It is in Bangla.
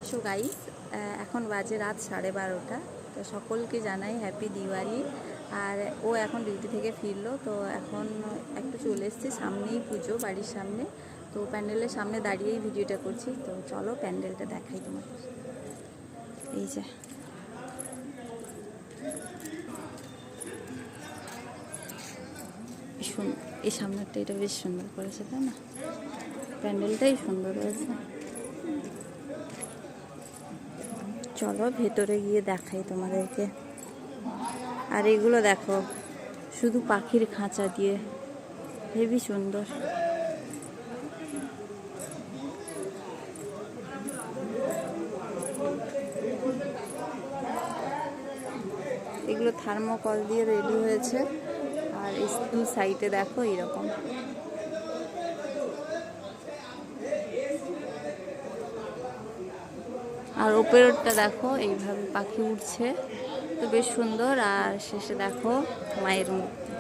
সো গাইস, এখন বাজে রাত 12:30। তো সকলকে জানাই হ্যাপি দিওয়ালি। আর ও এখন ডিউটি থেকে ফিরলো, তো এখন একটু চলে এসেছি, সামনেই পুজো, বাড়ির সামনে। তো প্যান্ডেলের সামনে দাঁড়িয়েই ভিডিওটা করছি। তো চলো প্যান্ডেলটা দেখাই তোমাদের। এই যে এই সামনেরটা, এটা বেশ সুন্দর করেছে, তাই না? প্যান্ডেলটাই সুন্দর হয়েছে। চলো ভেতরে গিয়ে দেখাই তোমাদেরকে। আর এগুলো দেখো, শুধু পাখির খাঁচা দিয়ে, হেবি সুন্দর। এগুলো থার্মোকল দিয়ে রেডি হয়েছে। আর এই দু সাইডে দেখো এরকম। আর ওপরেরটা দেখো এইভাবে পাখি উঠছে, তো বেশ সুন্দর। আর শেষে দেখো মায়ের মূর্তি।